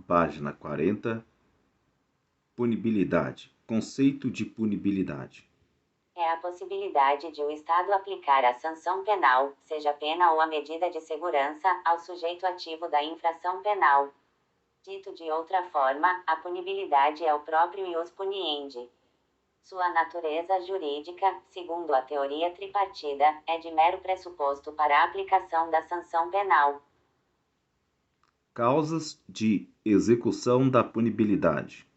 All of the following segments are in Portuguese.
Página 40. Punibilidade. Conceito de punibilidade. É a possibilidade de o Estado aplicar a sanção penal, seja pena ou a medida de segurança, ao sujeito ativo da infração penal. Dito de outra forma, a punibilidade é o próprio ius puniendi. Sua natureza jurídica, segundo a teoria tripartida, é de mero pressuposto para a aplicação da sanção penal. Causas de execução da punibilidade.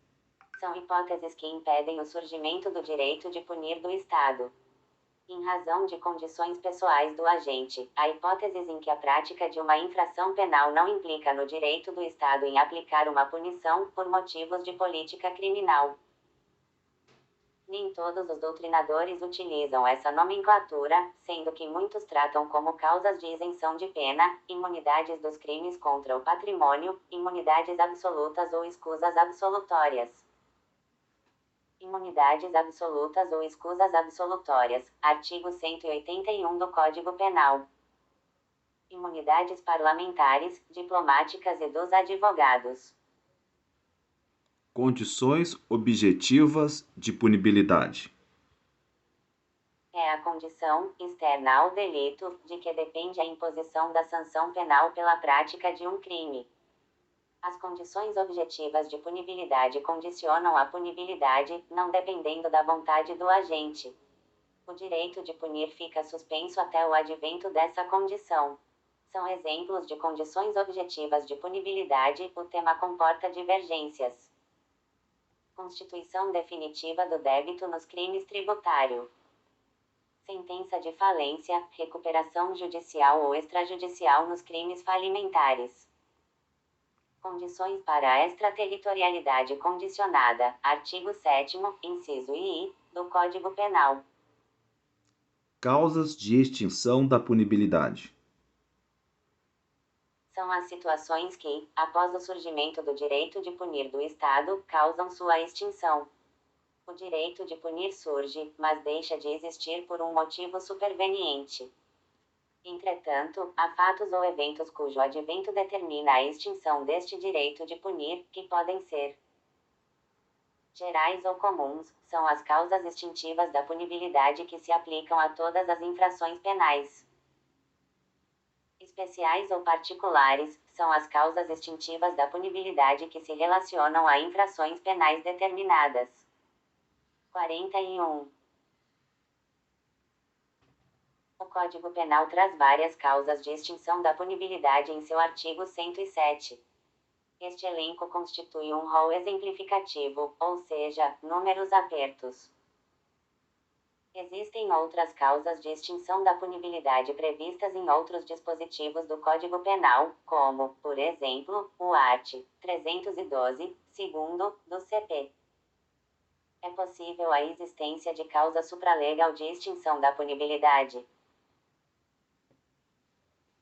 São hipóteses que impedem o surgimento do direito de punir do Estado. Em razão de condições pessoais do agente, há hipóteses em que a prática de uma infração penal não implica no direito do Estado em aplicar uma punição, por motivos de política criminal. Nem todos os doutrinadores utilizam essa nomenclatura, sendo que muitos tratam como causas de isenção de pena, imunidades dos crimes contra o patrimônio, imunidades absolutas ou escusas absolutórias. Imunidades absolutas ou escusas absolutórias, artigo 181 do Código Penal. Imunidades parlamentares, diplomáticas e dos advogados. Condições objetivas de punibilidade. É a condição, externa ao delito, de que depende a imposição da sanção penal pela prática de um crime. As condições objetivas de punibilidade condicionam a punibilidade, não dependendo da vontade do agente. O direito de punir fica suspenso até o advento dessa condição. São exemplos de condições objetivas de punibilidade, o tema comporta divergências. Constituição definitiva do débito nos crimes tributários. Sentença de falência, recuperação judicial ou extrajudicial nos crimes falimentares. Condições para a extraterritorialidade condicionada, artigo 7º, inciso I, do Código Penal. Causas de extinção da punibilidade. São as situações que, após o surgimento do direito de punir do Estado, causam sua extinção. O direito de punir surge, mas deixa de existir por um motivo superveniente. Entretanto, há fatos ou eventos cujo advento determina a extinção deste direito de punir, que podem ser gerais ou comuns, são as causas extintivas da punibilidade que se aplicam a todas as infrações penais. Especiais ou particulares, são as causas extintivas da punibilidade que se relacionam a infrações penais determinadas. 41. O Código Penal traz várias causas de extinção da punibilidade em seu artigo 107. Este elenco constitui um rol exemplificativo, ou seja, números apertos. Existem outras causas de extinção da punibilidade previstas em outros dispositivos do Código Penal, como, por exemplo, o art. 312, segundo, do CP. É possível a existência de causa supralegal de extinção da punibilidade.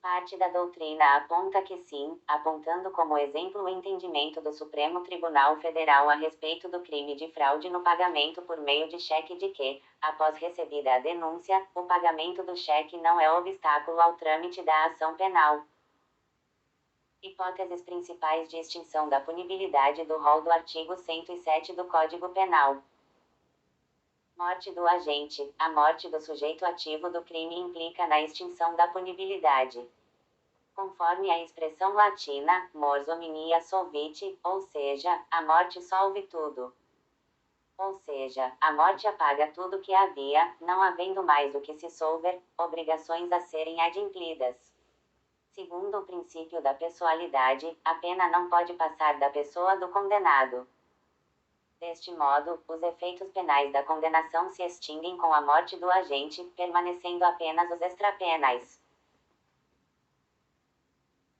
Parte da doutrina aponta que sim, apontando como exemplo o entendimento do Supremo Tribunal Federal a respeito do crime de fraude no pagamento por meio de cheque de que, após recebida a denúncia, o pagamento do cheque não é obstáculo ao trâmite da ação penal. Hipóteses principais de extinção da punibilidade do rol do artigo 107 do Código Penal. Morte do agente. A morte do sujeito ativo do crime implica na extinção da punibilidade. Conforme a expressão latina, mors omnia solvit, ou seja, a morte solve tudo. Ou seja, a morte apaga tudo que havia, não havendo mais o que se solver, obrigações a serem adimplidas. Segundo o princípio da pessoalidade, a pena não pode passar da pessoa do condenado. Deste modo, os efeitos penais da condenação se extinguem com a morte do agente, permanecendo apenas os extrapenais.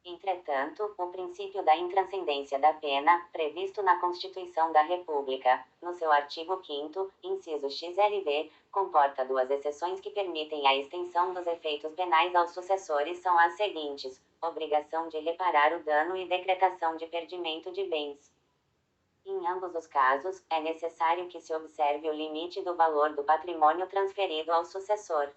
Entretanto, o princípio da intranscendência da pena, previsto na Constituição da República, no seu artigo 5º, inciso XLV, comporta duas exceções que permitem a extensão dos efeitos penais aos sucessores são as seguintes: obrigação de reparar o dano e decretação de perdimento de bens. Em ambos os casos, é necessário que se observe o limite do valor do patrimônio transferido ao sucessor.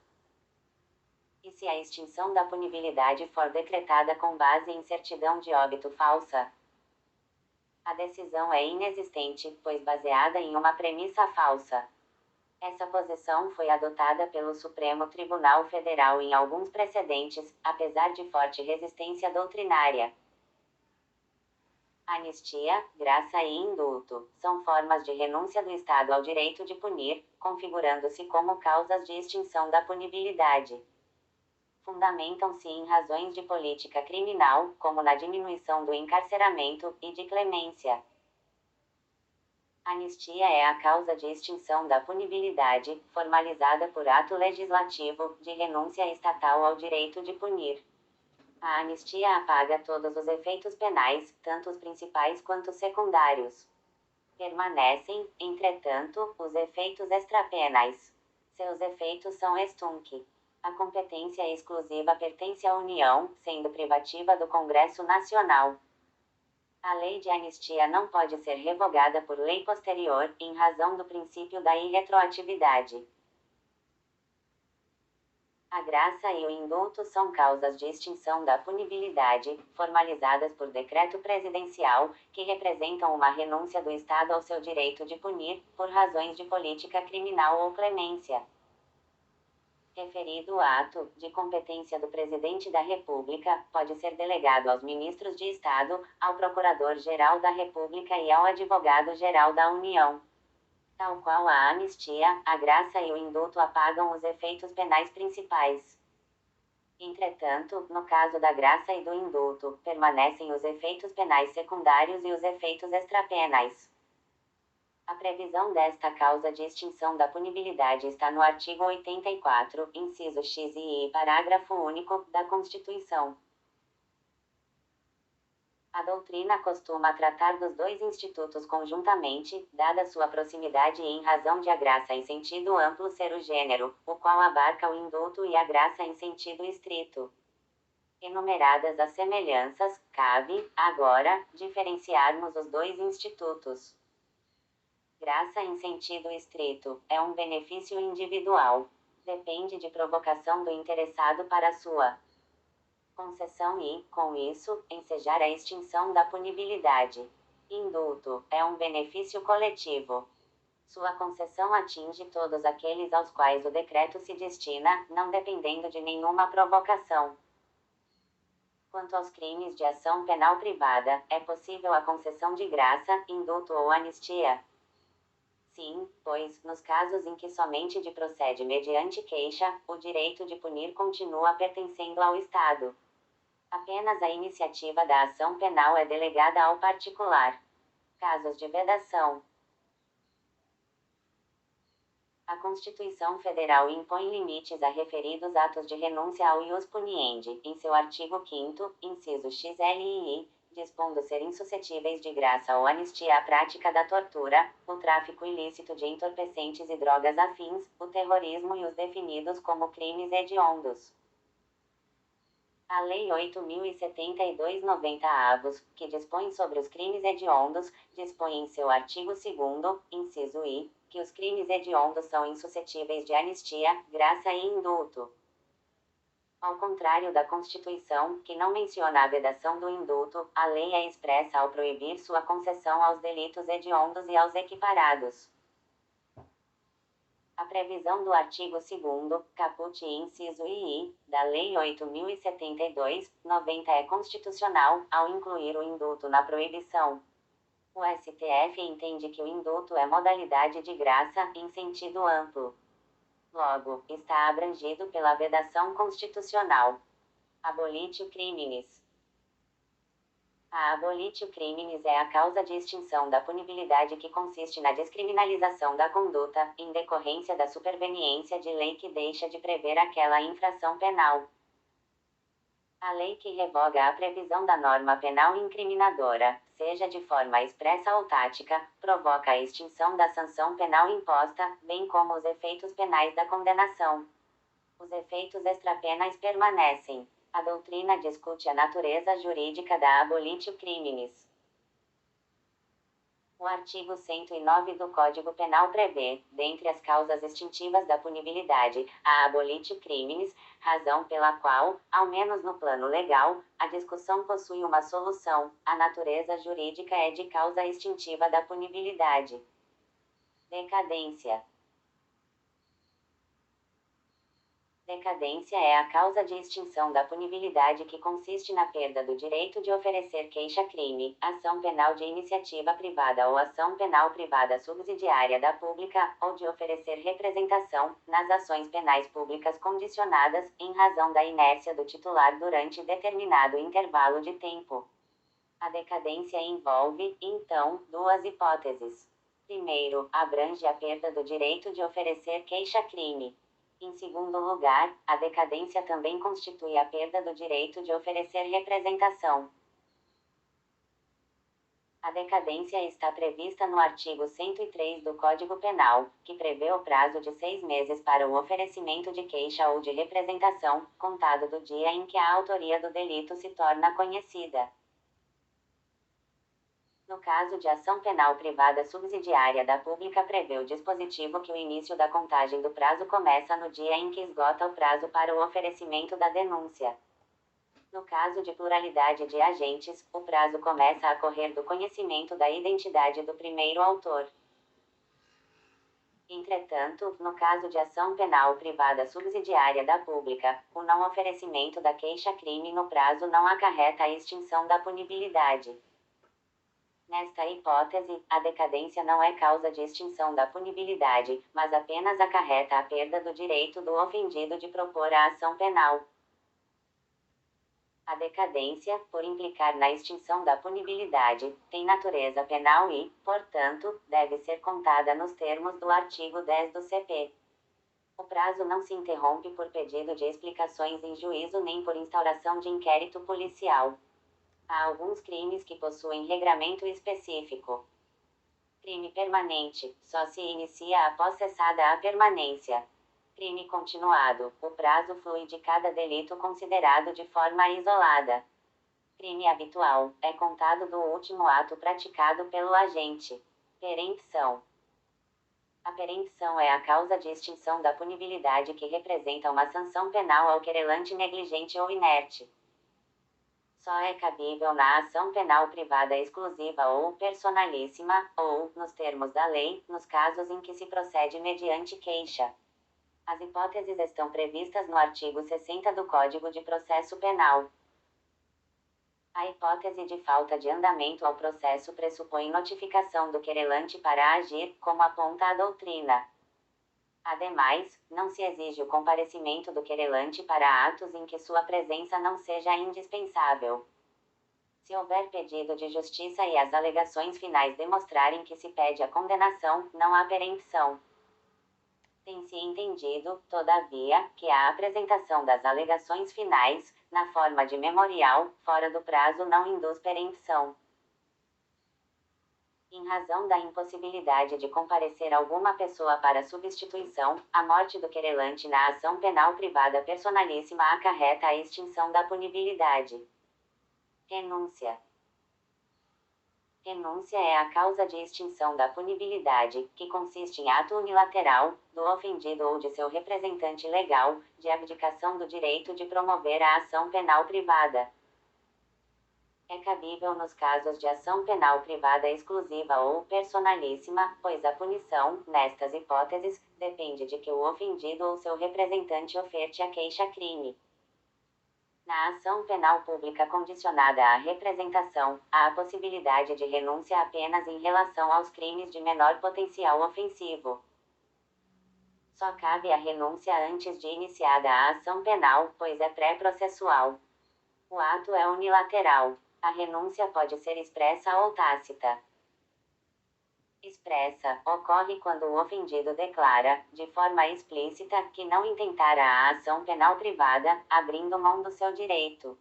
E se a extinção da punibilidade for decretada com base em certidão de óbito falsa? A decisão é inexistente, pois baseada em uma premissa falsa. Essa posição foi adotada pelo Supremo Tribunal Federal em alguns precedentes, apesar de forte resistência doutrinária. Anistia, graça e indulto são formas de renúncia do Estado ao direito de punir, configurando-se como causas de extinção da punibilidade. Fundamentam-se em razões de política criminal, como na diminuição do encarceramento, e de clemência. Anistia é a causa de extinção da punibilidade, formalizada por ato legislativo, de renúncia estatal ao direito de punir. A anistia apaga todos os efeitos penais, tanto os principais quanto os secundários. Permanecem, entretanto, os efeitos extrapenais. Seus efeitos são extunc. A competência exclusiva pertence à União, sendo privativa do Congresso Nacional. A lei de anistia não pode ser revogada por lei posterior, em razão do princípio da irretroatividade. A graça e o indulto são causas de extinção da punibilidade, formalizadas por decreto presidencial, que representam uma renúncia do Estado ao seu direito de punir, por razões de política criminal ou clemência. Referido ato, de competência do Presidente da República, pode ser delegado aos ministros de Estado, ao Procurador-Geral da República e ao Advogado-Geral da União. Tal qual a anistia, a graça e o indulto apagam os efeitos penais principais. Entretanto, no caso da graça e do indulto, permanecem os efeitos penais secundários e os efeitos extrapenais. A previsão desta causa de extinção da punibilidade está no artigo 84, inciso X e I, parágrafo único, da Constituição. A doutrina costuma tratar dos dois institutos conjuntamente, dada sua proximidade e em razão de a graça em sentido amplo ser o gênero, o qual abarca o indulto e a graça em sentido estrito. Enumeradas as semelhanças, cabe, agora, diferenciarmos os dois institutos. Graça em sentido estrito é um benefício individual. Depende de provocação do interessado para sua concessão e, com isso, ensejar a extinção da punibilidade. Indulto é um benefício coletivo. Sua concessão atinge todos aqueles aos quais o decreto se destina, não dependendo de nenhuma provocação. Quanto aos crimes de ação penal privada, é possível a concessão de graça, indulto ou anistia. Sim, pois, nos casos em que somente de procede mediante queixa, o direito de punir continua pertencendo ao Estado. Apenas a iniciativa da ação penal é delegada ao particular. Casos de vedação. A Constituição Federal impõe limites a referidos atos de renúncia ao ius puniendi, em seu artigo 5º, inciso XLI, dispondo serem suscetíveis de graça ou anistia a prática da tortura, o tráfico ilícito de entorpecentes e drogas afins, o terrorismo e os definidos como crimes hediondos. A Lei 8.072/90 que dispõe sobre os crimes hediondos, dispõe em seu artigo 2º, inciso I, que os crimes hediondos são insuscetíveis de anistia, graça e indulto. Ao contrário da Constituição, que não menciona a vedação do indulto, a lei é expressa ao proibir sua concessão aos delitos hediondos e aos equiparados. A previsão do artigo 2º, caput inciso II, da Lei 8.072/90 é constitucional, ao incluir o indulto na proibição. O STF entende que o indulto é modalidade de graça, em sentido amplo. Logo, está abrangido pela vedação constitucional. Abolitio criminis. A abolitio criminis é a causa de extinção da punibilidade que consiste na descriminalização da conduta, em decorrência da superveniência de lei que deixa de prever aquela infração penal. A lei que revoga a previsão da norma penal incriminadora, seja de forma expressa ou tática, provoca a extinção da sanção penal imposta, bem como os efeitos penais da condenação. Os efeitos extrapenais permanecem. A doutrina discute a natureza jurídica da abolitio criminis. O artigo 109 do Código Penal prevê, dentre as causas extintivas da punibilidade, a abolitio criminis, razão pela qual, ao menos no plano legal, a discussão possui uma solução. A natureza jurídica é de causa extintiva da punibilidade. Decadência. Decadência é a causa de extinção da punibilidade que consiste na perda do direito de oferecer queixa-crime, ação penal de iniciativa privada ou ação penal privada subsidiária da pública, ou de oferecer representação, nas ações penais públicas condicionadas, em razão da inércia do titular durante determinado intervalo de tempo. A decadência envolve, então, duas hipóteses. Primeiro, abrange a perda do direito de oferecer queixa-crime. Em segundo lugar, a decadência também constitui a perda do direito de oferecer representação. A decadência está prevista no artigo 103 do Código Penal, que prevê o prazo de 6 meses para o oferecimento de queixa ou de representação, contado do dia em que a autoria do delito se torna conhecida. No caso de ação penal privada subsidiária da pública, prevê o dispositivo que o início da contagem do prazo começa no dia em que esgota o prazo para o oferecimento da denúncia. No caso de pluralidade de agentes, o prazo começa a correr do conhecimento da identidade do primeiro autor. Entretanto, no caso de ação penal privada subsidiária da pública, o não oferecimento da queixa-crime no prazo não acarreta a extinção da punibilidade. Nesta hipótese, a decadência não é causa de extinção da punibilidade, mas apenas acarreta a perda do direito do ofendido de propor a ação penal. A decadência, por implicar na extinção da punibilidade, tem natureza penal e, portanto, deve ser contada nos termos do artigo 10 do CP. O prazo não se interrompe por pedido de explicações em juízo nem por instauração de inquérito policial. Há alguns crimes que possuem regramento específico. Crime permanente, só se inicia após cessada a permanência. Crime continuado, o prazo flui de cada delito considerado de forma isolada. Crime habitual, é contado do último ato praticado pelo agente. Perempção. A perempção é a causa de extinção da punibilidade que representa uma sanção penal ao querelante negligente ou inerte. Só é cabível na ação penal privada exclusiva ou personalíssima, ou, nos termos da lei, nos casos em que se procede mediante queixa. As hipóteses estão previstas no artigo 60 do Código de Processo Penal. A hipótese de falta de andamento ao processo pressupõe notificação do querelante para agir, como aponta a doutrina. Ademais, não se exige o comparecimento do querelante para atos em que sua presença não seja indispensável. Se houver pedido de justiça e as alegações finais demonstrarem que se pede a condenação, não há perempção. Tem-se entendido, todavia, que a apresentação das alegações finais, na forma de memorial, fora do prazo não induz perempção. Em razão da impossibilidade de comparecer alguma pessoa para substituição, a morte do querelante na ação penal privada personalíssima acarreta a extinção da punibilidade. Renúncia. Renúncia é a causa de extinção da punibilidade, que consiste em ato unilateral, do ofendido ou de seu representante legal, de abdicação do direito de promover a ação penal privada. É cabível nos casos de ação penal privada exclusiva ou personalíssima, pois a punição, nestas hipóteses, depende de que o ofendido ou seu representante oferte a queixa-crime. Na ação penal pública condicionada à representação, há a possibilidade de renúncia apenas em relação aos crimes de menor potencial ofensivo. Só cabe a renúncia antes de iniciada a ação penal, pois é pré-processual. O ato é unilateral. A renúncia pode ser expressa ou tácita. Expressa, ocorre quando o ofendido declara, de forma explícita, que não intentará a ação penal privada, abrindo mão do seu direito.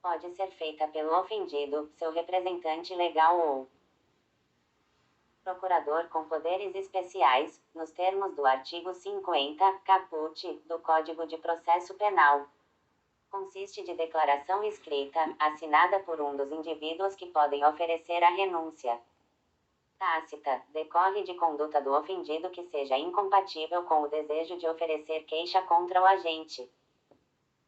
Pode ser feita pelo ofendido, seu representante legal ou procurador com poderes especiais, nos termos do artigo 50, caput, do Código de Processo Penal. Consiste de declaração escrita, assinada por um dos indivíduos que podem oferecer a renúncia. tácita, decorre de conduta do ofendido que seja incompatível com o desejo de oferecer queixa contra o agente.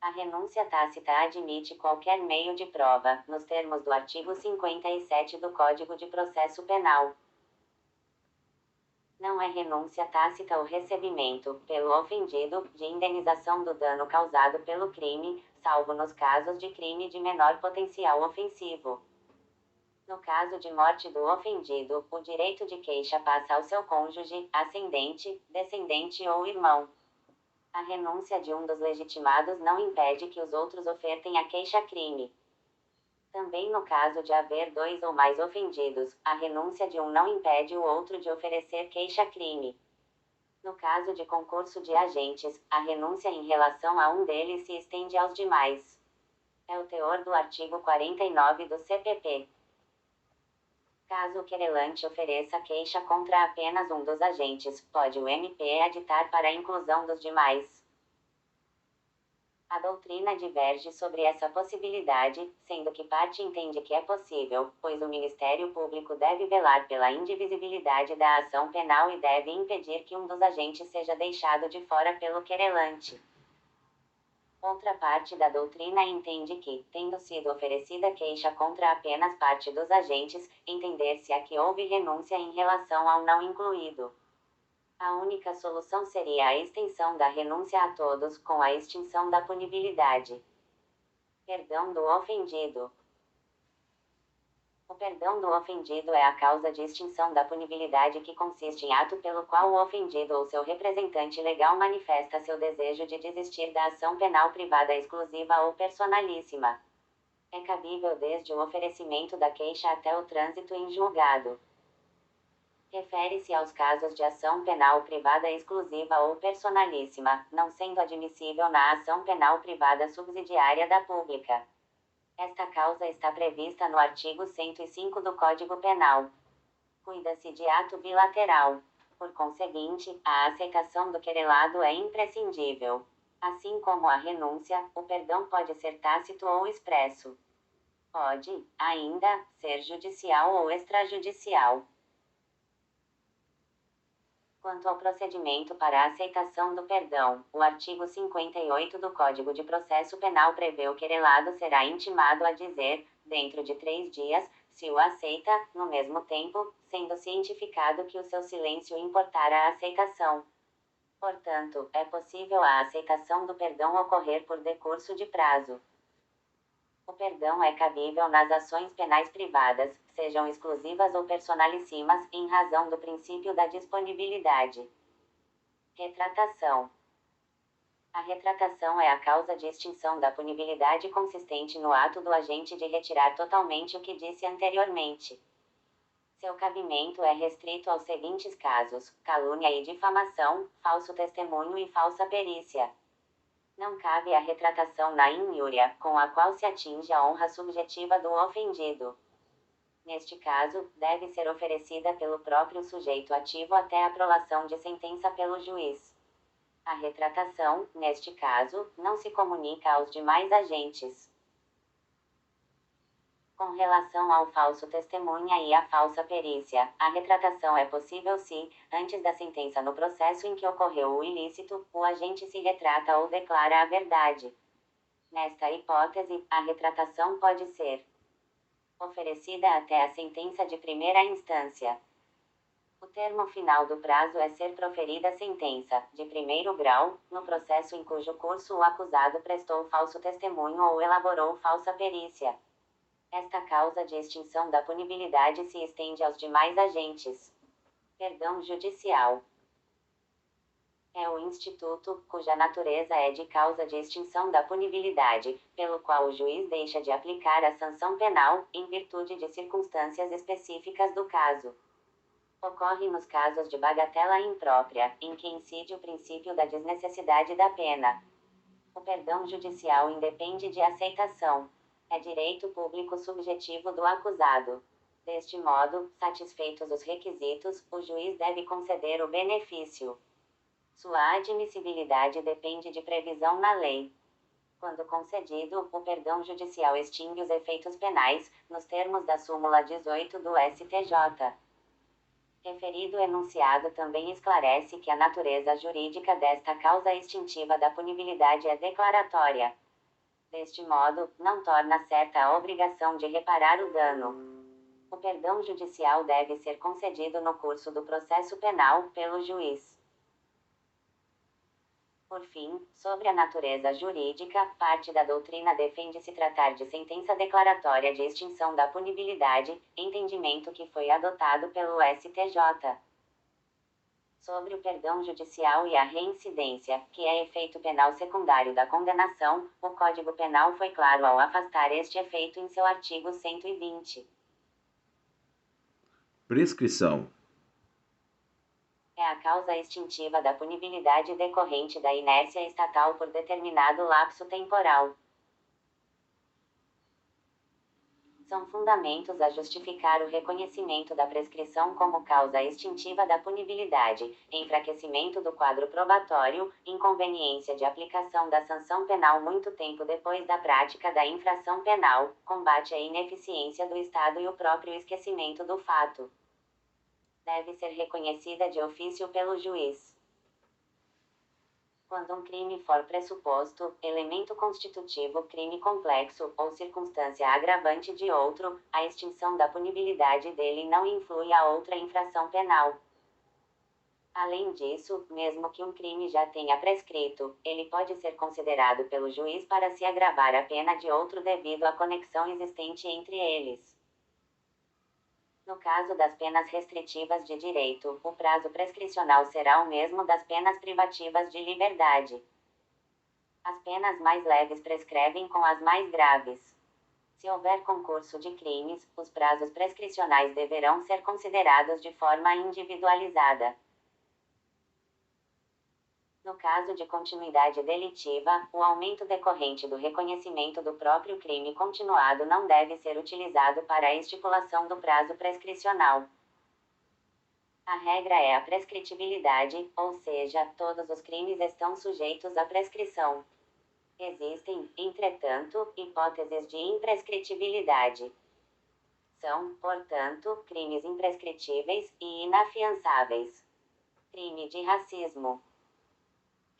A renúncia tácita admite qualquer meio de prova, nos termos do artigo 57 do Código de Processo Penal. Não é renúncia tácita o recebimento, pelo ofendido, de indenização do dano causado pelo crime, salvo nos casos de crime de menor potencial ofensivo. No caso de morte do ofendido, o direito de queixa passa ao seu cônjuge, ascendente, descendente ou irmão. A renúncia de um dos legitimados não impede que os outros ofertem a queixa-crime. Também no caso de haver dois ou mais ofendidos, a renúncia de um não impede o outro de oferecer queixa-crime. No caso de concurso de agentes, a renúncia em relação a um deles se estende aos demais. É o teor do artigo 49 do CPP. Caso o querelante ofereça queixa contra apenas um dos agentes, pode o MP aditar para a inclusão dos demais. A doutrina diverge sobre essa possibilidade, sendo que parte entende que é possível, pois o Ministério Público deve velar pela indivisibilidade da ação penal e deve impedir que um dos agentes seja deixado de fora pelo querelante. Outra parte da doutrina entende que, tendo sido oferecida queixa contra apenas parte dos agentes, entender-se-á que houve renúncia em relação ao não incluído. A única solução seria a extensão da renúncia a todos, com a extinção da punibilidade. Perdão do ofendido. O perdão do ofendido é a causa de extinção da punibilidade que consiste em ato pelo qual o ofendido ou seu representante legal manifesta seu desejo de desistir da ação penal privada exclusiva ou personalíssima. É cabível desde o oferecimento da queixa até o trânsito em julgado. Refere-se aos casos de ação penal privada exclusiva ou personalíssima, não sendo admissível na ação penal privada subsidiária da pública. Esta causa está prevista no artigo 105 do Código Penal. Cuida-se de ato bilateral. Por conseguinte, a aceitação do querelado é imprescindível. Assim como a renúncia, o perdão pode ser tácito ou expresso. Pode, ainda, ser judicial ou extrajudicial. Quanto ao procedimento para a aceitação do perdão, o artigo 58 do Código de Processo Penal prevê o querelado será intimado a dizer, dentro de 3 dias, se o aceita, no mesmo tempo, sendo cientificado que o seu silêncio importar a aceitação. Portanto, é possível a aceitação do perdão ocorrer por decurso de prazo. O perdão é cabível nas ações penais privadas, sejam exclusivas ou personalíssimas, em razão do princípio da disponibilidade. Retratação. A retratação é a causa de extinção da punibilidade consistente no ato do agente de retirar totalmente o que disse anteriormente. Seu cabimento é restrito aos seguintes casos: calúnia e difamação, falso testemunho e falsa perícia. Não cabe a retratação na injúria, com a qual se atinge a honra subjetiva do ofendido. Neste caso, deve ser oferecida pelo próprio sujeito ativo até a prolação de sentença pelo juiz. A retratação, neste caso, não se comunica aos demais agentes. Com relação ao falso testemunha e à falsa perícia, a retratação é possível se, antes da sentença no processo em que ocorreu o ilícito, o agente se retrata ou declara a verdade. Nesta hipótese, a retratação pode ser oferecida até a sentença de primeira instância. O termo final do prazo é ser proferida a sentença, de primeiro grau, no processo em cujo curso o acusado prestou falso testemunho ou elaborou falsa perícia. Esta causa de extinção da punibilidade se estende aos demais agentes. Perdão judicial. É o instituto, cuja natureza é de causa de extinção da punibilidade, pelo qual o juiz deixa de aplicar a sanção penal, em virtude de circunstâncias específicas do caso. Ocorre nos casos de bagatela imprópria, em que incide o princípio da desnecessidade da pena. O perdão judicial independe de aceitação. É direito público subjetivo do acusado. Deste modo, satisfeitos os requisitos, o juiz deve conceder o benefício. Sua admissibilidade depende de previsão na lei. Quando concedido, o perdão judicial extingue os efeitos penais, nos termos da súmula 18 do STJ. Referido enunciado também esclarece que a natureza jurídica desta causa extintiva da punibilidade é declaratória. Deste modo, não torna certa a obrigação de reparar o dano. O perdão judicial deve ser concedido no curso do processo penal, pelo juiz. Por fim, sobre a natureza jurídica, parte da doutrina defende se tratar de sentença declaratória de extinção da punibilidade, entendimento que foi adotado pelo STJ. Sobre o perdão judicial e a reincidência, que é efeito penal secundário da condenação, o Código Penal foi claro ao afastar este efeito em seu artigo 120. Prescrição. É a causa extintiva da punibilidade decorrente da inércia estatal por determinado lapso temporal. São fundamentos a justificar o reconhecimento da prescrição como causa extintiva da punibilidade, enfraquecimento do quadro probatório, inconveniência de aplicação da sanção penal muito tempo depois da prática da infração penal, combate à ineficiência do Estado e o próprio esquecimento do fato. Deve ser reconhecida de ofício pelo juiz. Quando um crime for pressuposto, elemento constitutivo, crime complexo ou circunstância agravante de outro, a extinção da punibilidade dele não influi a outra infração penal. Além disso, mesmo que um crime já tenha prescrito, ele pode ser considerado pelo juiz para se agravar a pena de outro devido à conexão existente entre eles. No caso das penas restritivas de direito, o prazo prescricional será o mesmo das penas privativas de liberdade. As penas mais leves prescrevem com as mais graves. Se houver concurso de crimes, os prazos prescricionais deverão ser considerados de forma individualizada. No caso de continuidade delitiva, o aumento decorrente do reconhecimento do próprio crime continuado não deve ser utilizado para a estipulação do prazo prescricional. A regra é a prescritibilidade, ou seja, todos os crimes estão sujeitos à prescrição. Existem, entretanto, hipóteses de imprescritibilidade. São, portanto, crimes imprescritíveis e inafiançáveis. Crime de racismo.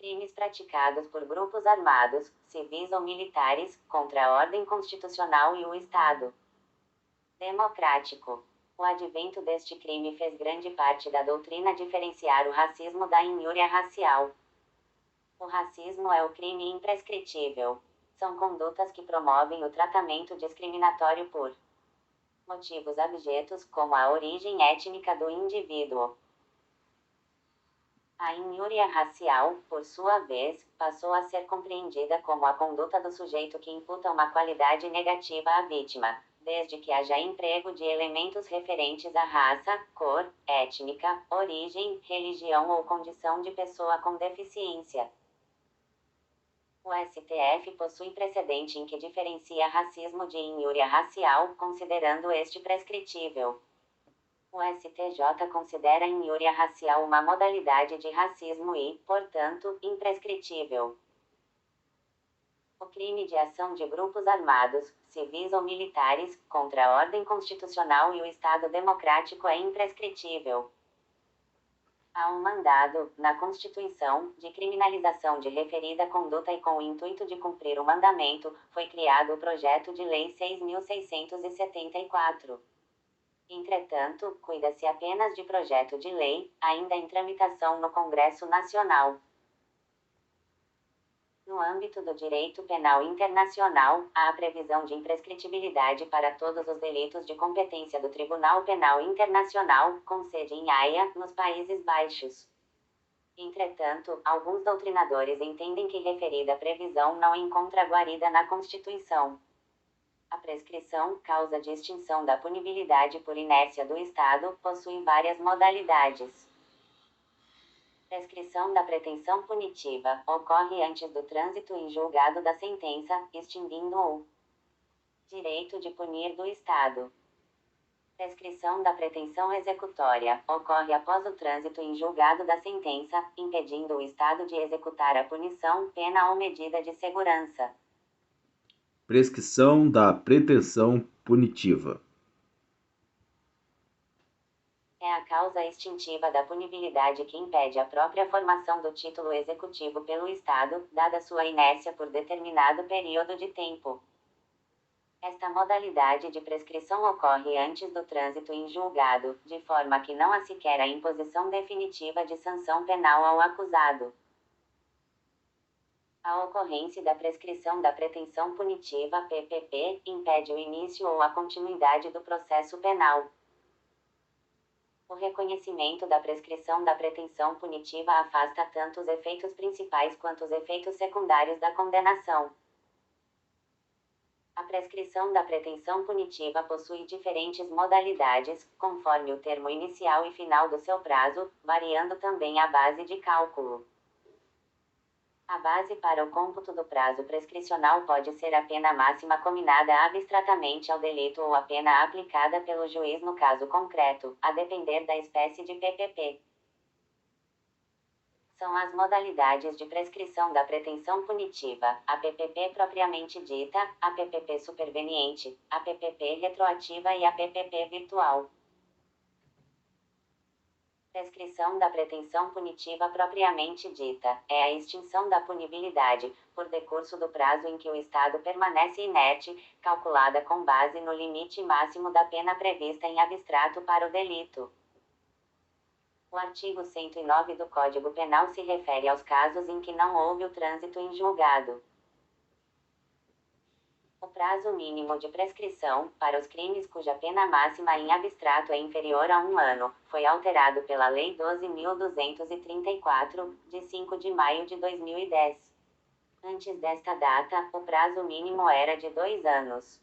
Crimes praticados por grupos armados, civis ou militares, contra a ordem constitucional e o Estado democrático. O advento deste crime fez grande parte da doutrina diferenciar o racismo da injúria racial. O racismo é o crime imprescritível. São condutas que promovem o tratamento discriminatório por motivos abjetos, como a origem étnica do indivíduo. A injúria racial, por sua vez, passou a ser compreendida como a conduta do sujeito que imputa uma qualidade negativa à vítima, desde que haja emprego de elementos referentes à raça, cor, étnica, origem, religião ou condição de pessoa com deficiência. O STF possui precedente em que diferencia racismo de injúria racial, considerando este prescritível. O STJ considera a injúria racial uma modalidade de racismo e, portanto, imprescritível. O crime de ação de grupos armados, civis ou militares, contra a ordem constitucional e o Estado democrático é imprescritível. Há um mandado, na Constituição, de criminalização de referida conduta e com o intuito de cumprir o mandamento, foi criado o Projeto de Lei 6.674. Entretanto, cuida-se apenas de projeto de lei, ainda em tramitação no Congresso Nacional. No âmbito do direito penal internacional, há a previsão de imprescritibilidade para todos os delitos de competência do Tribunal Penal Internacional, com sede em Haia, nos Países Baixos. Entretanto, alguns doutrinadores entendem que referida previsão não encontra guarida na Constituição. A prescrição, causa de extinção da punibilidade por inércia do Estado, possui várias modalidades. Prescrição da pretensão punitiva ocorre antes do trânsito em julgado da sentença, extinguindo o direito de punir do Estado. Prescrição da pretensão executória ocorre após o trânsito em julgado da sentença, impedindo o Estado de executar a punição, pena ou medida de segurança. Prescrição da pretensão punitiva. É a causa extintiva da punibilidade que impede a própria formação do título executivo pelo Estado, dada sua inércia por determinado período de tempo. Esta modalidade de prescrição ocorre antes do trânsito em julgado, de forma que não há sequer a imposição definitiva de sanção penal ao acusado. A ocorrência da prescrição da pretensão punitiva (PPP) impede o início ou a continuidade do processo penal. O reconhecimento da prescrição da pretensão punitiva afasta tanto os efeitos principais quanto os efeitos secundários da condenação. A prescrição da pretensão punitiva possui diferentes modalidades, conforme o termo inicial e final do seu prazo, variando também a base de cálculo. A base para o cômputo do prazo prescricional pode ser a pena máxima cominada abstratamente ao delito ou a pena aplicada pelo juiz no caso concreto, a depender da espécie de PPP. São as modalidades de prescrição da pretensão punitiva, a PPP propriamente dita, a PPP superveniente, a PPP retroativa e a PPP virtual. Prescrição da pretensão punitiva propriamente dita, é a extinção da punibilidade, por decurso do prazo em que o Estado permanece inerte, calculada com base no limite máximo da pena prevista em abstrato para o delito. O artigo 109 do Código Penal se refere aos casos em que não houve o trânsito em julgado. O prazo mínimo de prescrição, para os crimes cuja pena máxima em abstrato é inferior a 1 ano, foi alterado pela Lei 12.234, de 5 de maio de 2010. Antes desta data, o prazo mínimo era de 2 anos.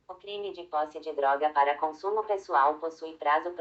O crime de posse de droga para consumo pessoal possui prazo